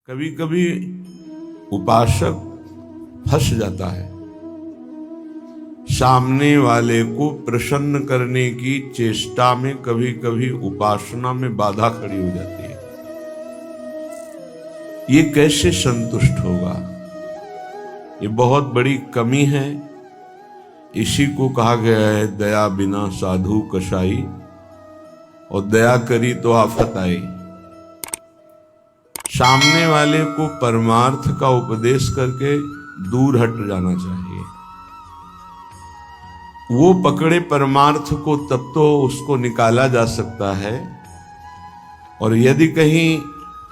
कभी कभी उपासक फंस जाता है। सामने वाले को प्रसन्न करने की चेष्टा में कभी कभी उपासना में बाधा खड़ी हो जाती है। ये कैसे संतुष्ट होगा? ये बहुत बड़ी कमी है। इसी को कहा गया है, दया बिना साधु कसाई, और दया करी तो आफत आई। सामने वाले को परमार्थ का उपदेश करके दूर हट जाना चाहिए। वो पकड़े परमार्थ को तब तो उसको निकाला जा सकता है, और यदि कहीं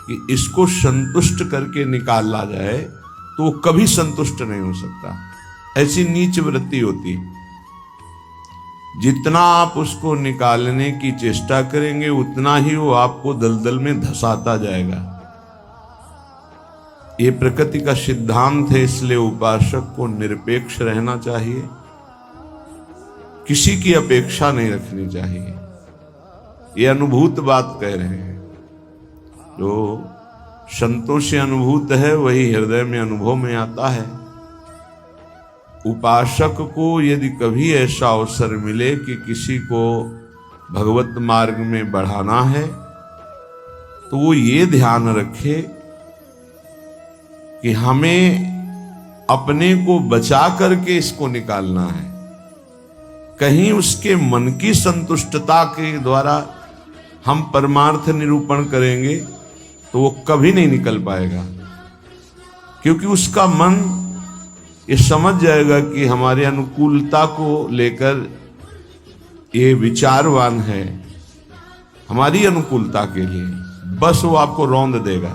कि इसको संतुष्ट करके निकाला जाए तो वो कभी संतुष्ट नहीं हो सकता। ऐसी नीच वृत्ति होती। जितना आप उसको निकालने की चेष्टा करेंगे उतना ही वो आपको दलदल में धंसाता जाएगा। ये प्रकृति का सिद्धांत है, इसलिए उपासक को निरपेक्ष रहना चाहिए, किसी की अपेक्षा नहीं रखनी चाहिए। ये अनुभूत बात कह रहे हैं। जो संतों से अनुभूत है वही हृदय में अनुभव में आता है। उपासक को यदि कभी ऐसा अवसर मिले कि किसी को भगवत मार्ग में बढ़ाना है तो वो ये ध्यान रखे कि हमें अपने को बचा करके इसको निकालना है। कहीं उसके मन की संतुष्टता के द्वारा हम परमार्थ निरूपण करेंगे तो वो कभी नहीं निकल पाएगा, क्योंकि उसका मन ये समझ जाएगा कि हमारे अनुकूलता को लेकर ये विचारवान है, हमारी अनुकूलता के लिए, बस वो आपको रौंद देगा।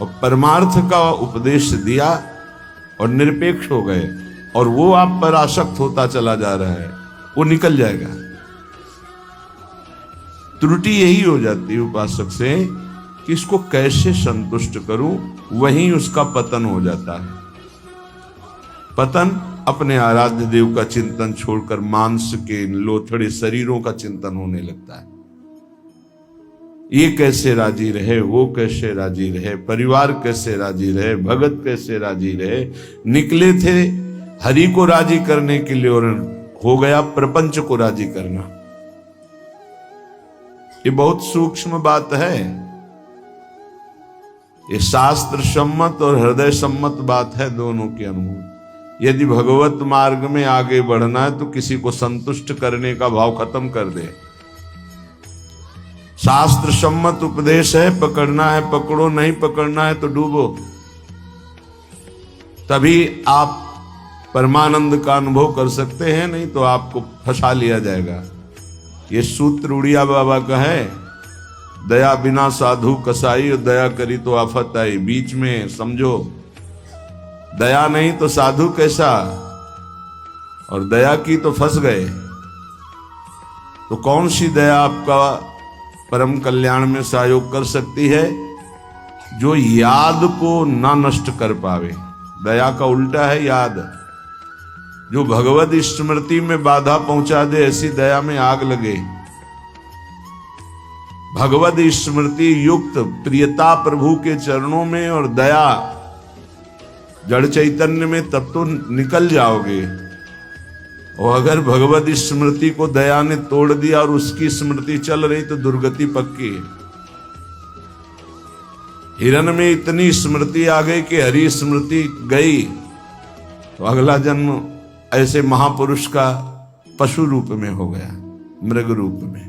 और परमार्थ का उपदेश दिया और निरपेक्ष हो गए और वो आप पर आसक्त होता चला जा रहा है, वो निकल जाएगा। त्रुटि यही हो जाती है उपासक से कि इसको कैसे संतुष्ट करूं, वहीं उसका पतन हो जाता है। पतन अपने आराध्य देव का चिंतन छोड़कर मांस के लोथड़े शरीरों का चिंतन होने लगता है। ये कैसे राजी रहे, वो कैसे राजी रहे, परिवार कैसे राजी रहे, भगत कैसे राजी रहे। निकले थे हरि को राजी करने के लिए और हो गया प्रपंच को राजी करना। ये बहुत सूक्ष्म बात है। ये शास्त्र सम्मत और हृदय सम्मत बात है, दोनों के अनुभव। यदि भगवत मार्ग में आगे बढ़ना है तो किसी को संतुष्ट करने का भाव खत्म कर दे। शास्त्र सम्मत उपदेश है, पकड़ना है पकड़ो, नहीं पकड़ना है तो डूबो। तभी आप परमानंद का अनुभव कर सकते हैं, नहीं तो आपको फंसा लिया जाएगा। ये सूत्र उड़िया बाबा का है, दया बिना साधु कसाई, और दया करी तो आफत आई। बीच में समझो, दया नहीं तो साधु कैसा, और दया की तो फंस गए। तो कौन सी दया आपका परम कल्याण में सहयोग कर सकती है? जो याद को ना नष्ट कर पावे। दया का उल्टा है याद। जो भगवत स्मृति में बाधा पहुंचा दे, ऐसी दया में आग लगे। भगवत स्मृति युक्त प्रियता प्रभु के चरणों में और दया जड़ चैतन्य में, तब तो निकल जाओगे। और अगर भगवत स्मृति को दया ने तोड़ दिया और उसकी स्मृति चल रही तो दुर्गति पक्की है। हिरण में इतनी स्मृति आ गई कि हरि स्मृति गई तो अगला जन्म ऐसे महापुरुष का पशु रूप में हो गया, मृग रूप में।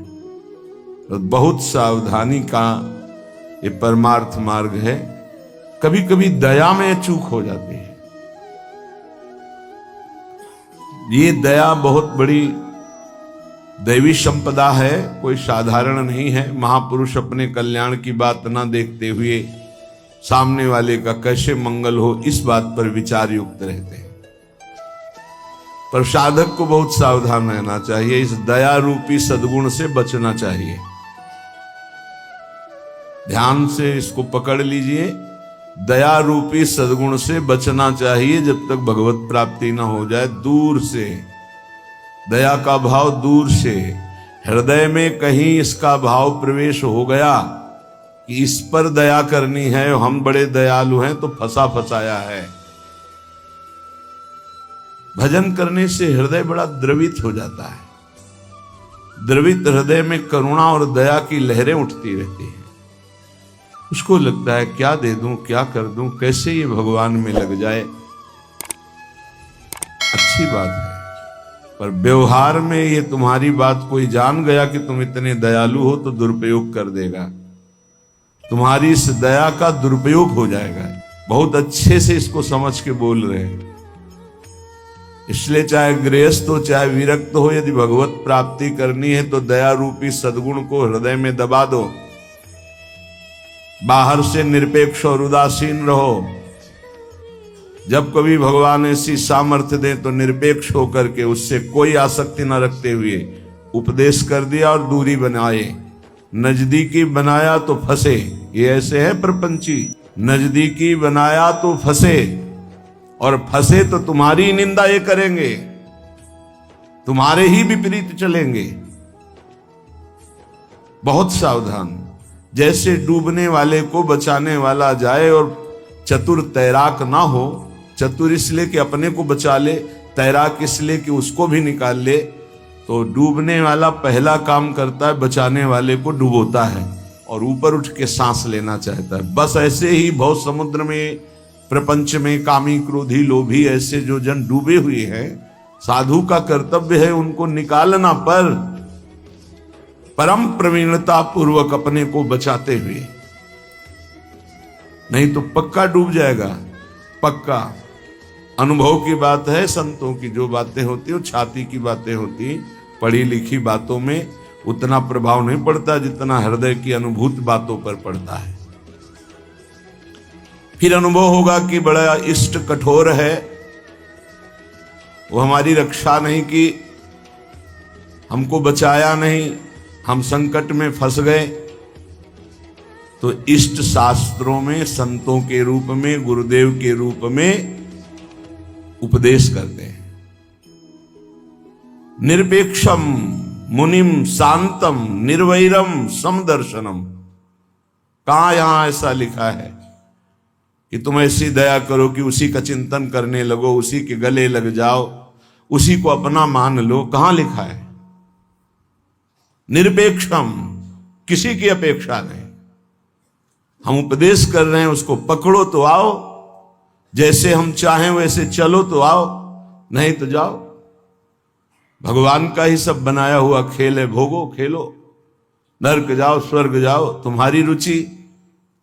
तो बहुत सावधानी का ये परमार्थ मार्ग है। कभी कभी दया में चूक हो जाती है। ये दया बहुत बड़ी दैवी संपदा है, कोई साधारण नहीं है। महापुरुष अपने कल्याण की बात ना देखते हुए सामने वाले का कैसे मंगल हो, इस बात पर विचार युक्त रहते हैं। पर साधक को बहुत सावधान रहना चाहिए। इस दया रूपी सद्गुण से बचना चाहिए। ध्यान से इसको पकड़ लीजिए। दया रूपी सद्गुण से बचना चाहिए जब तक भगवत प्राप्ति न हो जाए। दूर से दया का भाव, दूर से हृदय में कहीं इसका भाव प्रवेश हो गया कि इस पर दया करनी है, हम बड़े दयालु हैं तो फंसा फंसाया है। भजन करने से हृदय बड़ा द्रवित हो जाता है। द्रवित हृदय में करुणा और दया की लहरें उठती रहती हैं। उसको लगता है क्या दे दूं, क्या कर दूं, कैसे ये भगवान में लग जाए। अच्छी बात है, पर व्यवहार में ये तुम्हारी बात कोई जान गया कि तुम इतने दयालु हो तो दुरुपयोग कर देगा। तुम्हारी इस दया का दुरुपयोग हो जाएगा। बहुत अच्छे से इसको समझ के बोल रहे हैं। इसलिए चाहे गृहस्थ हो चाहे विरक्त हो, यदि भगवत प्राप्ति करनी है तो दया रूपी सद्गुण को हृदय में दबा दो। बाहर से निरपेक्ष और उदासीन रहो। जब कभी भगवान ऐसी सामर्थ्य दे तो निरपेक्ष होकर के उससे कोई आसक्ति न रखते हुए उपदेश कर दिया और दूरी बनाए। नजदीकी बनाया तो फंसे। ये ऐसे है प्रपंची, नजदीकी बनाया तो फंसे, और फंसे तो तुम्हारी निंदा ये करेंगे, तुम्हारे ही विपरीत चलेंगे। बहुत सावधान। जैसे डूबने वाले को बचाने वाला जाए और चतुर तैराक ना हो, चतुर इसलिए कि अपने को बचा ले, तैराक इसलिए कि उसको भी निकाल ले, तो डूबने वाला पहला काम करता है बचाने वाले को डुबोता है और ऊपर उठ के सांस लेना चाहता है। बस ऐसे ही भव समुद्र में, प्रपंच में कामी क्रोधी लोभी ऐसे जो जन डूबे हुए हैं, साधु का कर्तव्य है उनको निकालना, पर परम प्रवीणता पूर्वक अपने को बचाते हुए, नहीं तो पक्का डूब जाएगा। पक्का अनुभव की बात है। संतों की जो बातें होती वो छाती की बातें होती, पढ़ी लिखी बातों में उतना प्रभाव नहीं पड़ता जितना हृदय की अनुभूत बातों पर पड़ता है। फिर अनुभव होगा कि बड़ा इष्ट कठोर है, वो हमारी रक्षा नहीं की, हमको बचाया नहीं, हम संकट में फंस गए। तो इष्ट शास्त्रों में संतों के रूप में, गुरुदेव के रूप में उपदेश करते हैं। निरपेक्षम मुनिम शांतम निर्वैरम समदर्शनम। कहां यहां ऐसा लिखा है कि तुम ऐसी दया करो कि उसी का चिंतन करने लगो, उसी के गले लग जाओ, उसी को अपना मान लो? कहां लिखा है? निरपेक्षम, किसी की अपेक्षा नहीं। हम उपदेश कर रहे हैं, उसको पकड़ो तो आओ, जैसे हम चाहें वैसे चलो तो आओ, नहीं तो जाओ। भगवान का ही सब बनाया हुआ खेल है, भोगो खेलो, नरक जाओ स्वर्ग जाओ, तुम्हारी रुचि।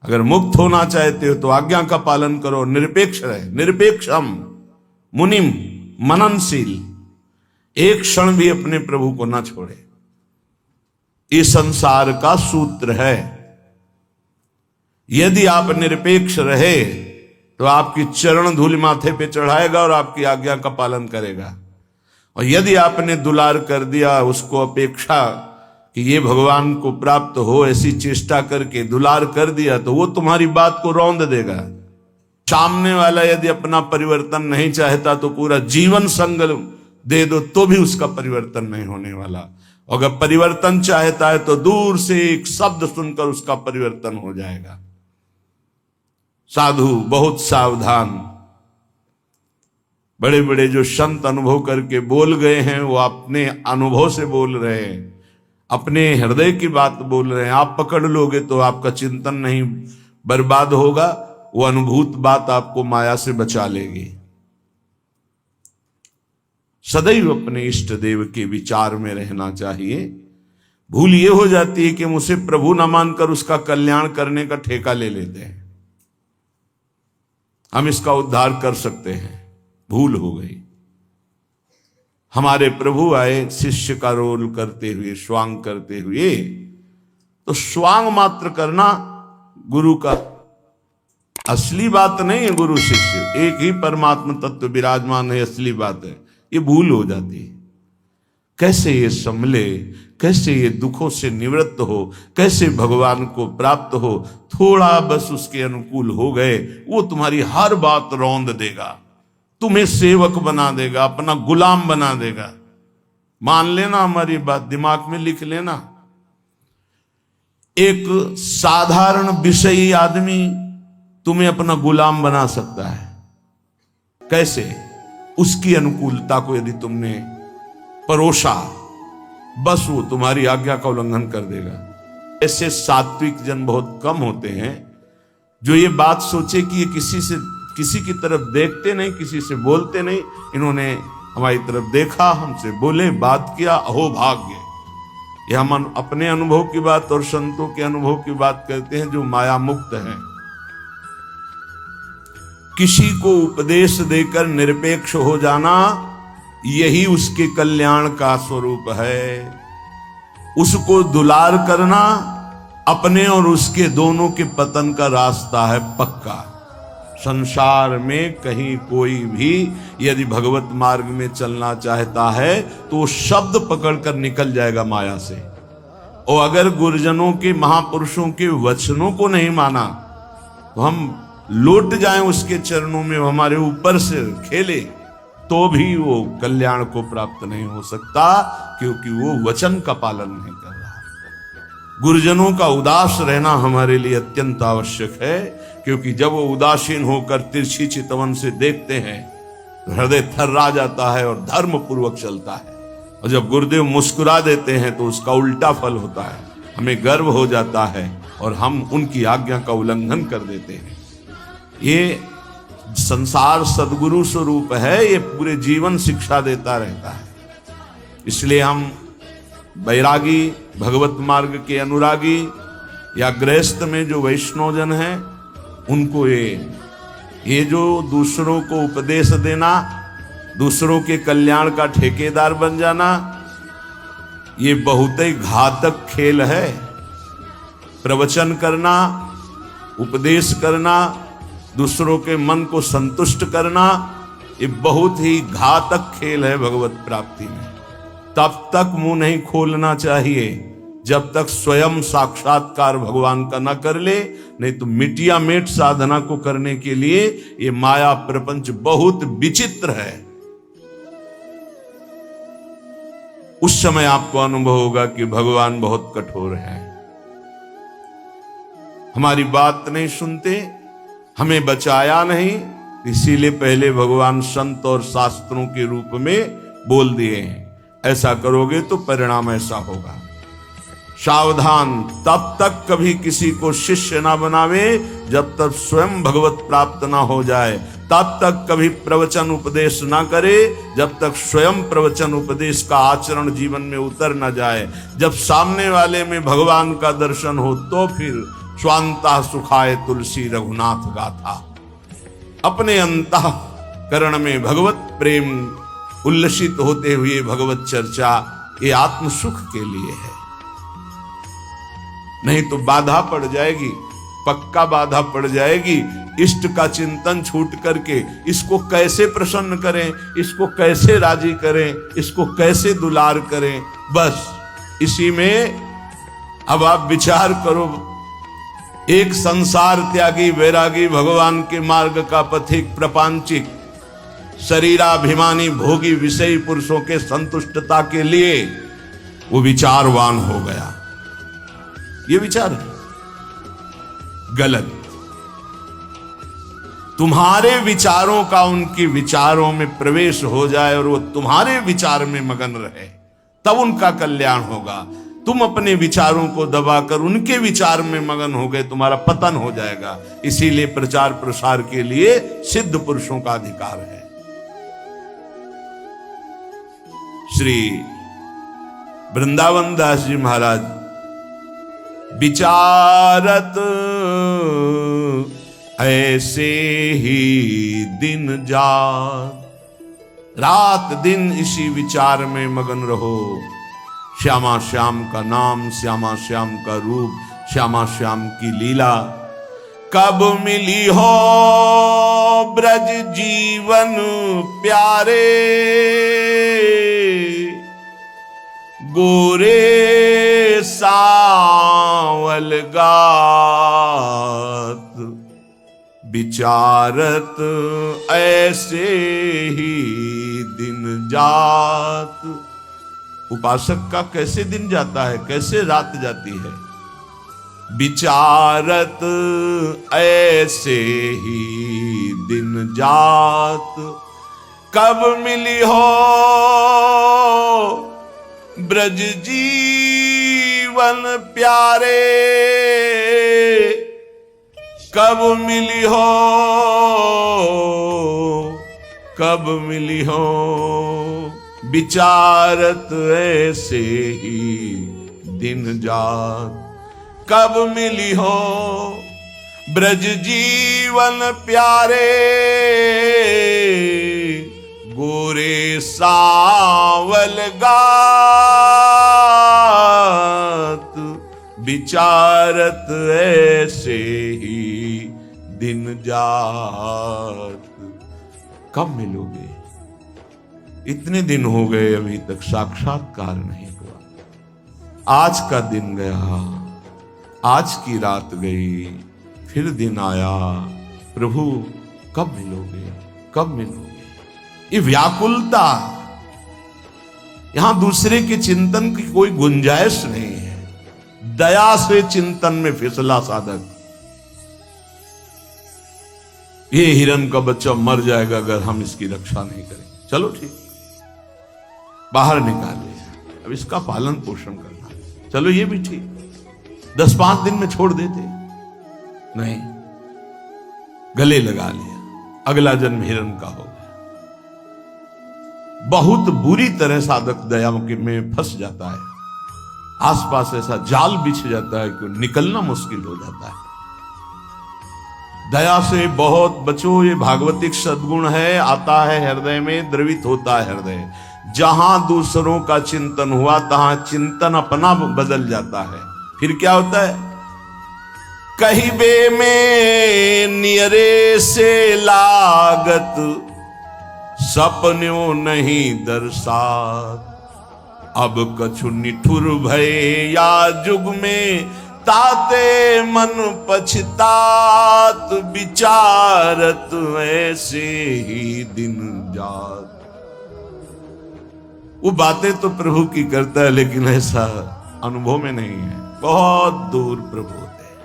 अगर मुक्त होना चाहते हो तो आज्ञा का पालन करो, निरपेक्ष रहे। निरपेक्षम मुनिम, मननशील, एक क्षण भी अपने प्रभु को ना छोड़े। इस संसार का सूत्र है। यदि आप निरपेक्ष रहे तो आपकी चरण धूल माथे पे चढ़ाएगा और आपकी आज्ञा का पालन करेगा। और यदि आपने दुलार कर दिया, उसको अपेक्षा कि ये भगवान को प्राप्त हो, ऐसी चेष्टा करके दुलार कर दिया, तो वो तुम्हारी बात को रौंद देगा। सामने वाला यदि अपना परिवर्तन नहीं चाहता तो पूरा जीवन संग दे दो तो भी उसका परिवर्तन नहीं होने वाला। अगर परिवर्तन चाहता है तो दूर से एक शब्द सुनकर उसका परिवर्तन हो जाएगा। साधु बहुत सावधान। बड़े बड़े जो संत अनुभव करके बोल गए हैं वो अपने अनुभव से बोल रहे हैं, अपने हृदय की बात बोल रहे हैं। आप पकड़ लोगे तो आपका चिंतन नहीं बर्बाद होगा, वो अनुभूत बात आपको माया से बचा लेगी। सदैव अपने इष्ट देव के विचार में रहना चाहिए। भूल ये हो जाती है कि मुझे प्रभु न मानकर उसका कल्याण करने का ठेका ले लेते हैं, हम इसका उद्धार कर सकते हैं। भूल हो गई। हमारे प्रभु आए शिष्य का रोल करते हुए, स्वांग करते हुए, तो स्वांग मात्र करना गुरु का असली बात नहीं है। गुरु शिष्य एक ही परमात्मा तत्व विराजमान है, असली बात है। ये भूल हो जाती है। कैसे ये संभले, कैसे ये दुखों से निवृत्त हो, कैसे भगवान को प्राप्त हो। थोड़ा बस उसके अनुकूल हो गए, वो तुम्हारी हर बात रौंद देगा, तुम्हें सेवक बना देगा, अपना गुलाम बना देगा। मान लेना हमारी बात, दिमाग में लिख लेना। एक साधारण विषयी आदमी तुम्हें अपना गुलाम बना सकता है। कैसे? उसकी अनुकूलता को यदि तुमने परोसा, बस वो तुम्हारी आज्ञा का उल्लंघन कर देगा। ऐसे सात्विक जन बहुत कम होते हैं जो ये बात सोचे कि ये किसी की तरफ देखते नहीं, किसी से बोलते नहीं। इन्होंने हमारी तरफ देखा, हमसे बोले, बात किया, अहो भाग्य। ये हम अपने अनुभव की बात और संतों के अनुभव की बात करते हैं जो माया मुक्त हैं। किसी को उपदेश देकर निरपेक्ष हो जाना, यही उसके कल्याण का स्वरूप है। उसको दुलार करना अपने और उसके दोनों के पतन का रास्ता है पक्का। संसार में कहीं कोई भी यदि भगवत मार्ग में चलना चाहता है तो वो शब्द पकड़कर निकल जाएगा माया से। और अगर गुरुजनों के, महापुरुषों के वचनों को नहीं माना तो हम लौट जाएं उसके चरणों में, हमारे ऊपर से खेले, तो भी वो कल्याण को प्राप्त नहीं हो सकता, क्योंकि वो वचन का पालन नहीं कर रहा। गुरुजनों का उदास रहना हमारे लिए अत्यंत आवश्यक है, क्योंकि जब वो उदासीन होकर तिरछी चितवन से देखते हैं तो हृदय थर्रा जाता है और धर्म पूर्वक चलता है। और जब गुरुदेव मुस्कुरा देते हैं तो उसका उल्टा फल होता है, हमें गर्व हो जाता है और हम उनकी आज्ञा का उल्लंघन कर देते हैं। ये संसार सद्गुरु स्वरूप है, ये पूरे जीवन शिक्षा देता रहता है। इसलिए हम बैरागी, भगवत मार्ग के अनुरागी या गृहस्थ में जो वैष्णवजन हैं, उनको ये जो दूसरों को उपदेश देना, दूसरों के कल्याण का ठेकेदार बन जाना, ये बहुत ही घातक खेल है। प्रवचन करना, उपदेश करना, दूसरों के मन को संतुष्ट करना, ये बहुत ही घातक खेल है भगवत प्राप्ति में। तब तक मुंह नहीं खोलना चाहिए जब तक स्वयं साक्षात्कार भगवान का न कर ले, नहीं तो मिटिया मेट साधना को करने के लिए ये माया प्रपंच बहुत विचित्र है। उस समय आपको अनुभव होगा कि भगवान बहुत कठोर है, हमारी बात नहीं सुनते, हमें बचाया नहीं, इसीलिए पहले भगवान संत और शास्त्रों के रूप में बोल दिए हैं, ऐसा करोगे तो परिणाम ऐसा होगा। सावधान, तब तक कभी किसी को शिष्य ना बनावे जब तक स्वयं भगवत प्राप्त ना हो जाए। तब तक कभी प्रवचन उपदेश ना करे जब तक स्वयं प्रवचन उपदेश का आचरण जीवन में उतर ना जाए। जब सामने वाले में भगवान का दर्शन हो तो फिर स्वांता सुखाए तुलसी रघुनाथ गाथा। अपने अंतःकरण में भगवत प्रेम उल्लसित होते हुए भगवत चर्चा, ये आत्म सुख के लिए है। नहीं तो बाधा पड़ जाएगी, पक्का बाधा पड़ जाएगी। इष्ट का चिंतन छूट करके इसको कैसे प्रसन्न करें, इसको कैसे राजी करें, इसको कैसे दुलार करें, बस इसी में अब आप विचार करो। एक संसार त्यागी वैरागी, भगवान के मार्ग का पथिक प्रपंचिक, शरीराभिमानी भोगी विषयी पुरुषों के संतुष्टता के लिए वो विचारवान हो गया। ये विचार है गलत। तुम्हारे विचारों का उनके विचारों में प्रवेश हो जाए और वो तुम्हारे विचार में मगन रहे, तब उनका कल्याण होगा। तुम अपने विचारों को दबाकर उनके विचार में मगन हो गए, तुम्हारा पतन हो जाएगा। इसीलिए प्रचार प्रसार के लिए सिद्ध पुरुषों का अधिकार है। श्री वृंदावन दास जी महाराज विचारत ऐसे ही दिन रात दिन इसी विचार में मगन रहो। श्यामा श्याम का नाम, श्यामा श्याम का रूप, श्यामा श्याम की लीला। कब मिली हो ब्रज जीवन प्यारे, गोरे सावल गात, विचारत ऐसे ही दिन जात। उपासक का कैसे दिन जाता है, कैसे रात जाती है, विचारत ऐसे ही दिन जात, कब मिली हो ब्रज जीवन प्यारे, कब मिली हो, कब मिली हो विचारत ऐसे ही दिन जात, कब मिली हो ब्रज जीवन प्यारे, गोरे सावल गात, विचारत ऐसे ही दिन जात। कब मिलोगे? इतने दिन हो गए अभी तक साक्षात्कार नहीं हुआ। आज का दिन गया, आज की रात गई, फिर दिन आया, प्रभु कब मिलोगे, कब मिलोगे? ये व्याकुलता, यहां दूसरे के चिंतन की कोई गुंजाइश नहीं है। दया से चिंतन में फिसला साधक, ये हिरण का बच्चा मर जाएगा अगर हम इसकी रक्षा नहीं करें, चलो ठीक, बाहर निकाले, अब इसका पालन पोषण करना, चलो ये भी ठीक, 10-5 दिन में छोड़ देते, नहीं, गले लगा लिया, अगला जन्म हिरण का हो गया। बहुत बुरी तरह साधक दया में फंस जाता है, आसपास ऐसा जाल बिछ जाता है कि निकलना मुश्किल हो जाता है। दया से बहुत बचो, ये भागवतिक सद्गुण है, आता है हृदय में, द्रवित होता है हृदय। जहां दूसरों का चिंतन हुआ तहां चिंतन अपना बदल जाता है। फिर क्या होता है? कहिबे में नियरे से लागत, सपन्यों नहीं दर्शात, अब कछु निठुर भय या जुग में, ताते मन पछतात, विचारत ऐसे ही दिन जात। वो बातें तो प्रभु की करता है, लेकिन ऐसा अनुभव में नहीं है, बहुत दूर प्रभु होते हैं।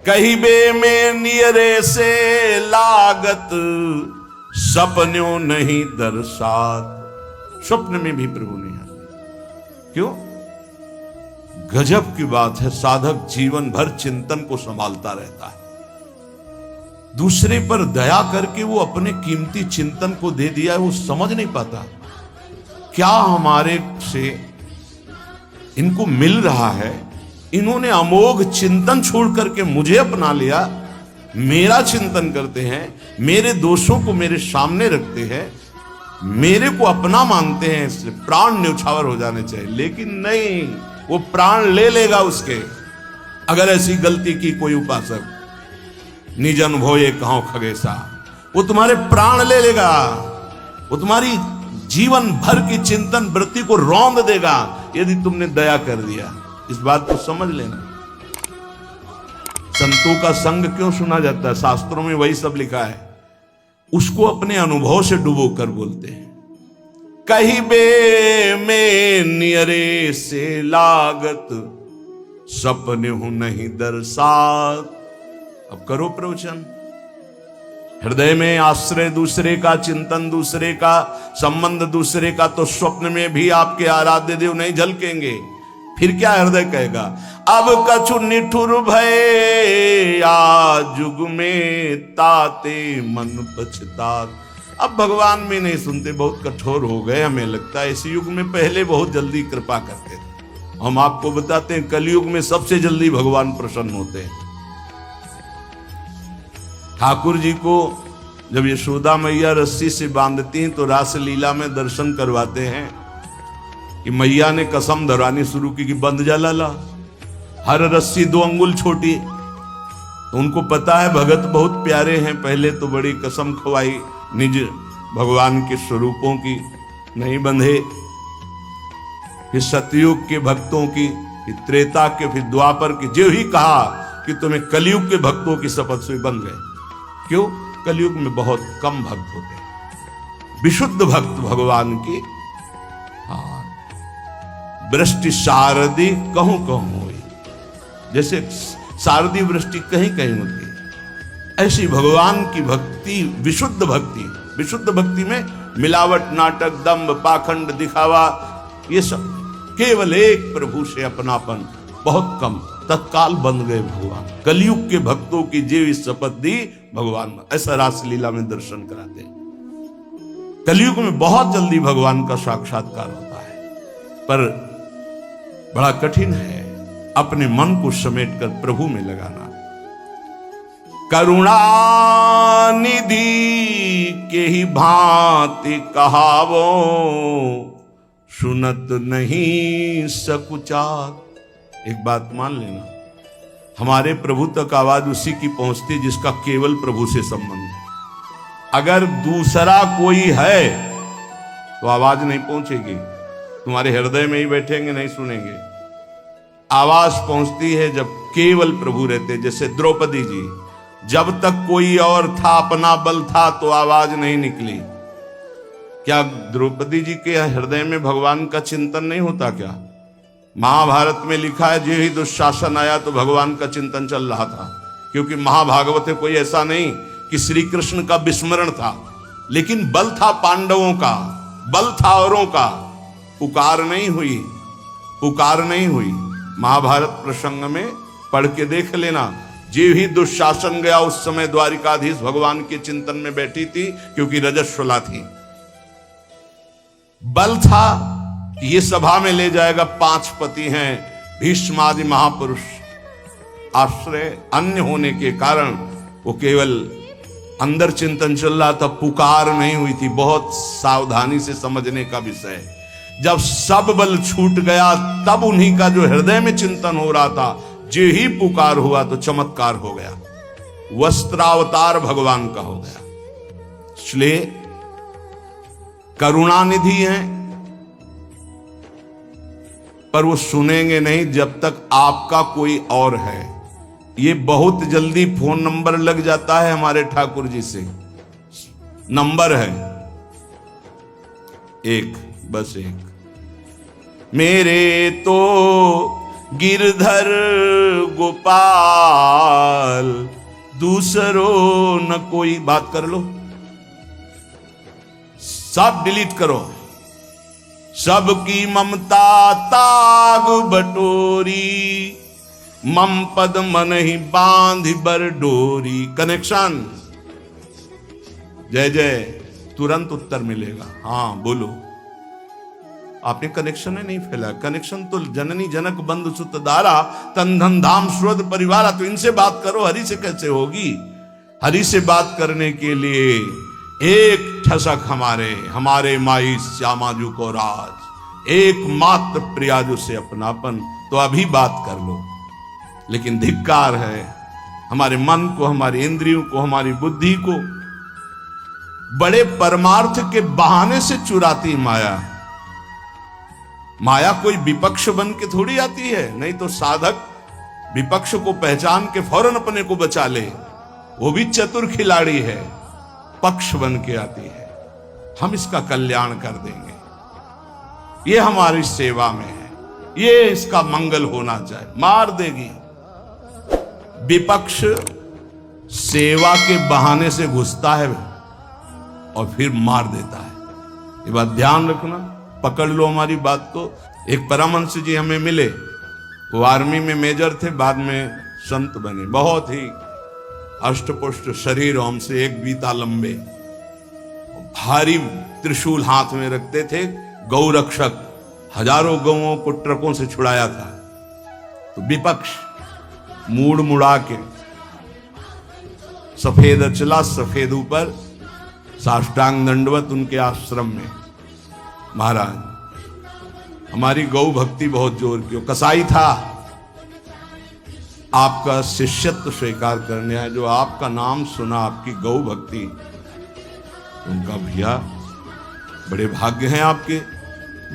कहिबे में नियरे से लागत, सपन्यों नहीं दर्शात, स्वप्न में भी प्रभु नहीं आते। क्यों? गजब की बात है, साधक जीवन भर चिंतन को संभालता रहता है, दूसरे पर दया करके वो अपने कीमती चिंतन को दे दिया है, वो समझ नहीं पाता क्या हमारे से इनको मिल रहा है। इन्होंने अमोघ चिंतन छोड़ करके मुझे अपना लिया, मेरा चिंतन करते हैं, मेरे दोषों को मेरे सामने रखते हैं, मेरे को अपना मानते हैं, इससे प्राण न्यौछावर हो जाने चाहिए। लेकिन नहीं, वो प्राण ले लेगा उसके, अगर ऐसी गलती की कोई उपासक। निज अनुभव ये कहो खगेसा, वो तुम्हारे प्राण ले लेगा, वो तुम्हारी जीवन भर की चिंतन वृत्ति को रौंद देगा यदि तुमने दया कर दिया। इस बात को समझ लेना। संतों का संग क्यों सुना जाता है? शास्त्रों में वही सब लिखा है, उसको अपने अनुभव से डुबो कर बोलते हैं। कहिबे में नियरे से लागत, सपने हूं नहीं दर्शात। अब करो प्रवचन। हृदय में आश्रय दूसरे का, चिंतन दूसरे का, संबंध दूसरे का, तो स्वप्न में भी आपके आराध्य देव नहीं झलकेंगे। फिर क्या हृदय कहेगा? अब कछु निठुर भय या जुग में, ताते मन पछतात। अब भगवान भी नहीं सुनते, बहुत कठोर हो गए, हमें लगता है। इस युग में पहले बहुत जल्दी कृपा करते थे। हम आपको बताते हैं, कलयुग में सबसे जल्दी भगवान प्रसन्न होते हैं। ठाकुर जी को जब यशोदा मैया रस्सी से बांधती हैं तो रासलीला में दर्शन करवाते हैं कि मैया ने कसम धरवानी शुरू की कि बंध जा लाला, हर रस्सी 2 अंगुल छोटी। तो उनको पता है भगत बहुत प्यारे हैं, पहले तो बड़ी कसम खवाई निज भगवान के स्वरूपों की, नहीं बंधे। फिर सतयुग के भक्तों की, फिर त्रेता के, फिर द्वापर की, जो ही कहा कि तुम्हें कलयुग के भक्तों की शपथ से बंध गए। क्यों? कलयुग में बहुत कम भक्त होते हैं, विशुद्ध भक्त भगवान की। हाँ, वृष्टि शारदी कहूं कहूं हुई, जैसे शारदीय वृष्टि कहीं कहीं होती है, ऐसी भगवान की भक्ति विशुद्ध भक्ति। विशुद्ध भक्ति में मिलावट, नाटक, दंभ, पाखंड, दिखावा, ये सब, केवल एक प्रभु से अपनापन, बहुत कम, तत्काल बन गए भगवान। कलयुग के भक्तों की जीव शपथ दी भगवान, ऐसा रासलीला में दर्शन कराते हैं। कलयुग में बहुत जल्दी भगवान का साक्षात्कार होता है, पर बड़ा कठिन है अपने मन को समेटकर प्रभु में लगाना। करुणा निधि के ही भांति कहावो, सुनत नहीं सकुचार। एक बात मान लेना, हमारे प्रभु तक आवाज उसी की पहुंचती जिसका केवल प्रभु से संबंध है। अगर दूसरा कोई है तो आवाज नहीं पहुंचेगी, तुम्हारे हृदय में ही बैठेंगे, नहीं सुनेंगे। आवाज पहुंचती है जब केवल प्रभु रहते। जैसे द्रौपदी जी, जब तक कोई और था, अपना बल था, तो आवाज नहीं निकली। क्या द्रौपदी जी के हृदय में भगवान का चिंतन नहीं होता क्या? महाभारत में लिखा है, जो ही दुशासन आया तो भगवान का चिंतन चल रहा था, क्योंकि महाभागवत कोई ऐसा नहीं कि श्री कृष्ण का विस्मरण था, लेकिन बल था पांडवों का, बल था औरों का, पुकार नहीं हुई, पुकार नहीं हुई। महाभारत प्रसंग में पढ़ के देख लेना, जे ही दुशासन गया उस समय द्वारिकाधीश भगवान के चिंतन में बैठी थी, क्योंकि रजस्वला थी। बल था, ये सभा में ले जाएगा, 5 पति हैं, भीष्मादि महापुरुष, आश्रय अन्य होने के कारण वो केवल अंदर चिंतन चल रहा था, पुकार नहीं हुई थी। बहुत सावधानी से समझने का विषय। जब सब बल छूट गया, तब उन्हीं का जो हृदय में चिंतन हो रहा था, जो ही पुकार हुआ तो चमत्कार हो गया, वस्त्रावतार भगवान का हो गया। इसलिए करुणानिधि हैं, पर वो सुनेंगे नहीं जब तक आपका कोई और है। ये बहुत जल्दी फोन नंबर लग जाता है हमारे ठाकुर जी से। नंबर है एक, बस एक, मेरे तो गिरधर गोपाल, दूसरों न कोई। बात कर लो, सब डिलीट करो। सबकी ममता ताग बटोरी, मम पद मन ही बांध बर डोरी। कनेक्शन, जय जय, तुरंत उत्तर मिलेगा। हाँ बोलो, आपने कनेक्शन ही नहीं फैला। कनेक्शन तो जननी जनक बंधु सुत दारा, तन धन धाम स्रोत परिवारा। तो इनसे बात करो, हरि से कैसे होगी? हरि से बात करने के लिए एक ठसक हमारे माई श्यामाजू को राज, एकमात्र प्रियाजू से अपनापन। तो अभी बात कर लो। लेकिन धिक्कार है हमारे मन को, हमारी इंद्रियों को, हमारी बुद्धि को बड़े परमार्थ के बहाने से चुराती माया। माया कोई विपक्ष बन के थोड़ी आती है, नहीं तो साधक विपक्ष को पहचान के फौरन अपने को बचा ले, वो भी चतुर खिलाड़ी है, पक्ष बन के आती है। हम इसका कल्याण कर देंगे, ये हमारी सेवा में है, ये इसका मंगल होना चाहिए। मार देगी विपक्ष, सेवा के बहाने से घुसता है और फिर मार देता है। ये बात ध्यान रखना, पकड़ लो हमारी बात को। एक परमहंस जी हमें मिले, वो आर्मी में मेजर थे, बाद में संत बने। बहुत ही अष्टपुष्ट शरीर, हमसे एक बीता लंबे, भारी त्रिशूल हाथ में रखते थे, गौ रक्षक, हजारों गौओं को ट्रकों से छुड़ाया था। तो विपक्ष मूड मुड़ा के, सफेद अचला सफेद ऊपर, साष्टांग दंडवत उनके आश्रम में। महाराज हमारी गौ भक्ति बहुत जोर की, कसाई था, आपका शिष्यत्व स्वीकार करने आए, जो आपका नाम सुना, आपकी गौ भक्ति, उनका भैया बड़े भाग्य हैं आपके,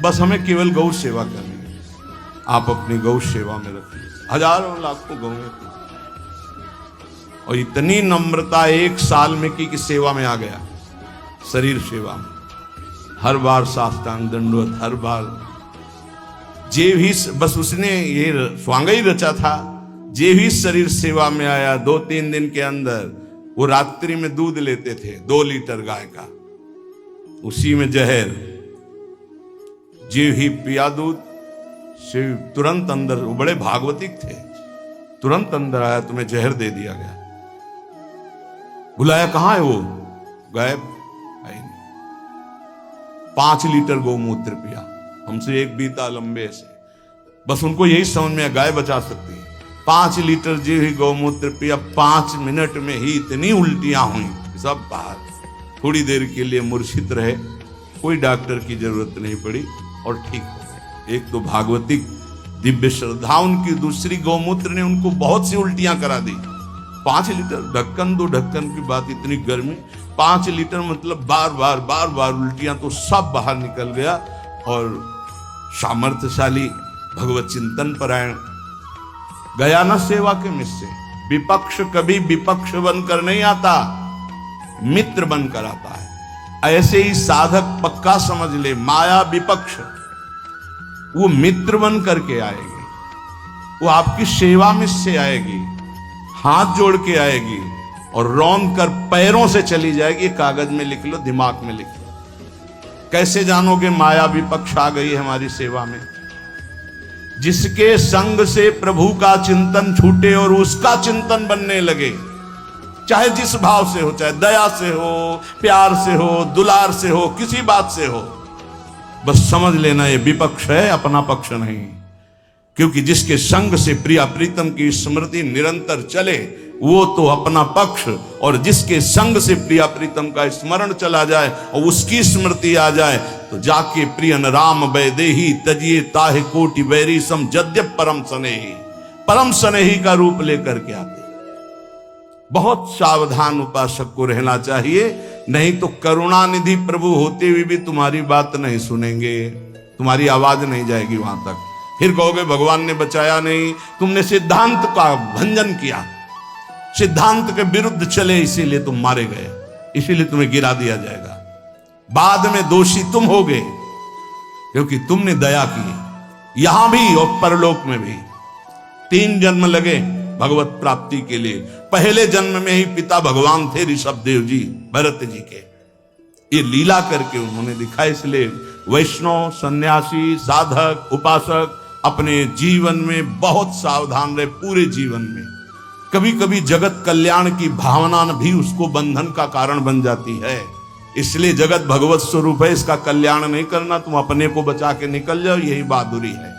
बस हमें केवल गौ सेवा करनी है, आप अपनी गौ सेवा में रखिए। हजारों लाखों गौएं थी और इतनी नम्रता 1 साल में की कि सेवा में आ गया, शरीर सेवा में। हर बार साष्टांग दंडवत, हर बार जे भी, बस उसने ये स्वांग ही रचा था, जे भी शरीर सेवा में आया 2-3 दिन के अंदर वो रात्रि में दूध लेते थे 2 लीटर गाय का, उसी में जहर, जे ही पिया दूध से तुरंत अंदर, वो बड़े भागवतिक थे, तुरंत अंदर आया, तुम्हें जहर दे दिया गया। बुलाया, कहां है वो? गायब, आई नहीं। 5 लीटर गौमूत्र पिया, हमसे एक बीता लंबे से, बस उनको यही समझ में गाय बचा सकती है। 5 लीटर जी ही गौमूत्र पिया, 5 मिनट में ही इतनी उल्टियां हुई, सब बाहर। थोड़ी देर के लिए मूर्छित रहे, कोई डॉक्टर की जरूरत नहीं पड़ी और ठीक हो गए। एक तो भागवतिक दिव्य श्रद्धा उनकी, दूसरी गौमूत्र ने उनको बहुत सी उल्टियां करा दी। 5 लीटर, ढक्कन 2 ढक्कन की बात, इतनी गर्मी, 5 लीटर मतलब बार बार उल्टियां, तो सब बाहर निकल गया। और सामर्थ्यशाली भगवत चिंतन परायण गया न सेवा के मिस से। विपक्ष कभी विपक्ष बनकर नहीं आता, मित्र बनकर आता है। ऐसे ही साधक पक्का समझ ले, माया विपक्ष, वो मित्र बन करके आएगी, वो आपकी सेवा में से आएगी, हाथ जोड़ के आएगी और रौंद कर पैरों से चली जाएगी। कागज में लिख लो, दिमाग में लिख लो। कैसे जानोगे माया विपक्ष आ गई हमारी सेवा में? जिसके संग से प्रभु का चिंतन छूटे और उसका चिंतन बनने लगे, चाहे जिस भाव से हो, चाहे दया से हो, प्यार से हो, दुलार से हो, किसी बात से हो, बस समझ लेना ये विपक्ष है, अपना पक्ष नहीं। क्योंकि जिसके संग से प्रिया प्रीतम की स्मृति निरंतर चले वो तो अपना पक्ष, और जिसके संग से प्रिया प्रीतम का स्मरण चला जाए और उसकी स्मृति आ जाए तो जाके प्रियन राम वैदेही तजिए ताहे कोटि वैरी सम जद्य परम स्नेही, परम स्नेही का रूप लेकर के आते। बहुत सावधान उपासक को रहना चाहिए, नहीं तो करुणानिधि प्रभु होते हुए भी तुम्हारी बात नहीं सुनेंगे, तुम्हारी आवाज नहीं जाएगी वहां तक। फिर कहोगे भगवान ने बचाया नहीं, तुमने सिद्धांत का भंजन किया, सिद्धांत के विरुद्ध चले, इसीलिए तुम मारे गए, इसीलिए तुम्हें गिरा दिया जाएगा। बाद में दोषी तुम होगे क्योंकि तुमने दया की, यहां भी और परलोक में भी। 3 जन्म लगे भगवत प्राप्ति के लिए। पहले जन्म में ही पिता भगवान थे ऋषभ देव जी, भरत जी के। ये लीला करके उन्होंने दिखा। इसलिए वैष्णव, सन्यासी, साधक, उपासक अपने जीवन में बहुत सावधान रहे, पूरे जीवन में। कभी कभी जगत कल्याण की भावना भी उसको बंधन का कारण बन जाती है। इसलिए जगत भगवत स्वरूप है, इसका कल्याण नहीं करना, तुम अपने को बचा के निकल जाओ, यही बहादुरी है।